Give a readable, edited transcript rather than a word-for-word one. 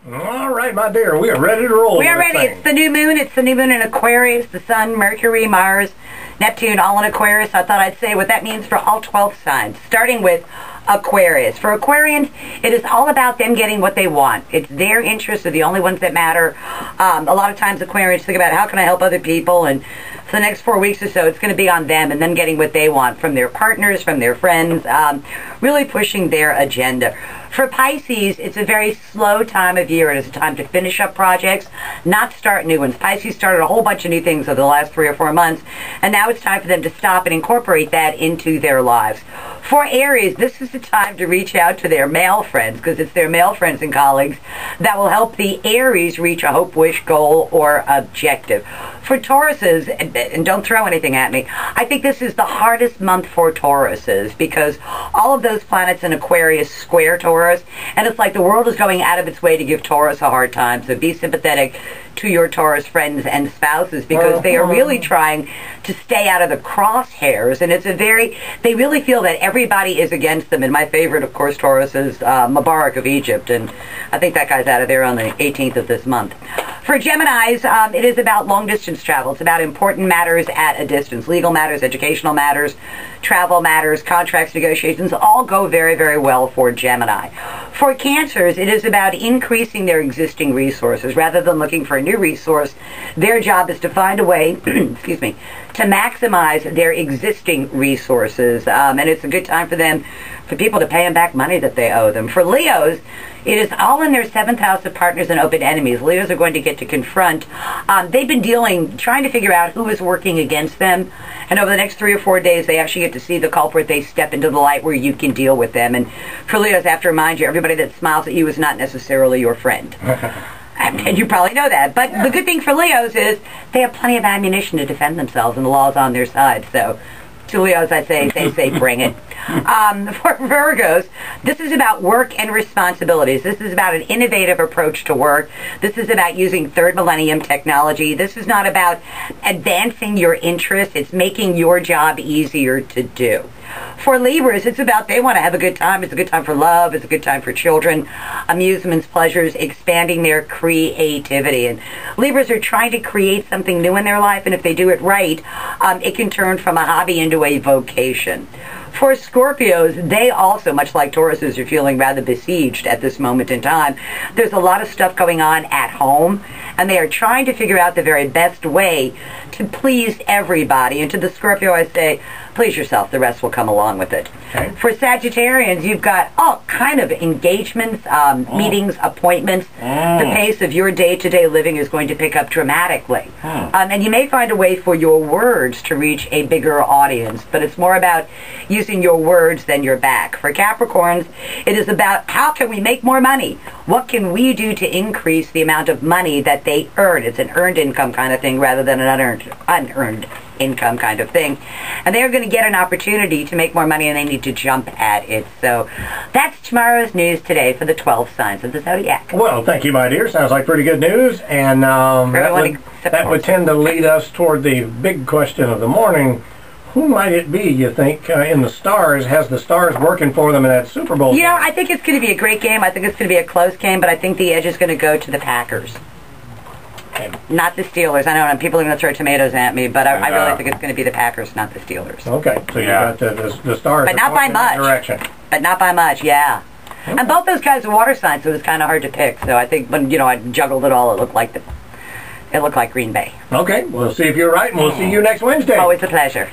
All right, my dear, we are ready to roll. We are ready. It's the new moon. It's the new moon in Aquarius. The Sun, Mercury, Mars, Neptune, all in Aquarius. I thought I'd say what that means for all 12 signs, starting with Aquarius. For Aquarians, it is all about them getting what they want. It's their interests are the only ones that matter. A lot of times Aquarians think about how can I help other people, and for the next 4 weeks or so, it's going to be on them and them getting what they want from their partners, from their friends, really pushing their agenda. For Pisces, it's a very slow time of year. It is a time to finish up projects, not start new ones. Pisces started a whole bunch of new things over the last 3 or 4 months, and now it's time for them to stop and incorporate that into their lives. For Aries, this is the time to reach out to their male friends, because it's their male friends and colleagues that will help the Aries reach a hope, wish, goal, or objective. For Tauruses, and don't throw anything at me, I think this is the hardest month for Tauruses because all of those planets in Aquarius square Taurus, and it's like the world is going out of its way to give Taurus a hard time. So be sympathetic to your Taurus friends and spouses because they are really trying to stay out of the crosshairs, and it's they really feel that everybody is against them. And my favorite, of course, Taurus is Mubarak of Egypt, and I think that guy's out of there on the 18th of this month. For Geminis, it is about long-distance travel. It's about important matters at a distance. Legal matters, educational matters, travel matters, contracts, negotiations, all go very, very well for Gemini. For Cancers, it is about increasing their existing resources. Rather than looking for a new resource, their job is to find a way, excuse me, to maximize their existing resources. And it's a good time for people to pay them back money that they owe them. For Leos, it is all in their 7th house of partners and open enemies. Leos are going to get to confront. They've been trying to figure out who is working against them. And over the next 3 or 4 days, they actually get to see the culprit. They step into the light where you can deal with them. And for Leos, I have to remind you, everybody that smiles at you is not necessarily your friend. And you probably know that. But the good thing for Leos is they have plenty of ammunition to defend themselves, and the law is on their side. So to Leos, I say, bring it. For Virgos, this is about work and responsibilities. This is about an innovative approach to work. This is about using third millennium technology. This is not about advancing your interests. It's making your job easier to do. For Libras, it's about they want to have a good time. It's a good time for love. It's a good time for children, amusements, pleasures, expanding their creativity. And Libras are trying to create something new in their life, and if they do it right, it can turn from a hobby into a vocation. For Scorpios, they also, much like Tauruses, are feeling rather besieged at this moment in time. There's a lot of stuff going on at home, and they are trying to figure out the very best way to please everybody. And to the Scorpio, I say, please yourself. The rest will come along with it. Okay. For Sagittarians, you've got all kind of engagements, meetings, appointments. The pace of your day-to-day living is going to pick up dramatically. And you may find a way for your words to reach a bigger audience, but it's more about using your words than your back. For Capricorns, it is about how can we make more money? What can we do to increase the amount of money that they earn? It's an earned income kind of thing rather than an unearned income kind of thing. And they're going to get an opportunity to make more money, and they need to jump at it. So that's tomorrow's news today for the 12 signs of the zodiac. Well, thank you, my dear. Sounds like pretty good news. And that would tend to lead us toward the big question of the morning. Who might it be, you think, in the stars? Has the stars working for them in that Super Bowl? You know, I think it's going to be a great game. I think it's going to be a close game, but I think the edge is going to go to the Packers. Okay. Not the Steelers. I know and people are going to throw tomatoes at me, but I really think it's going to be the Packers, not the Steelers. Okay, so you got the stars. But not by much. Direction. But not by much, yeah. Okay. And both those guys are water signs, so it was kind of hard to pick. So I think when I juggled it all, it looked like Green Bay. Okay, we'll see if you're right, and we'll see you next Wednesday. Always a pleasure.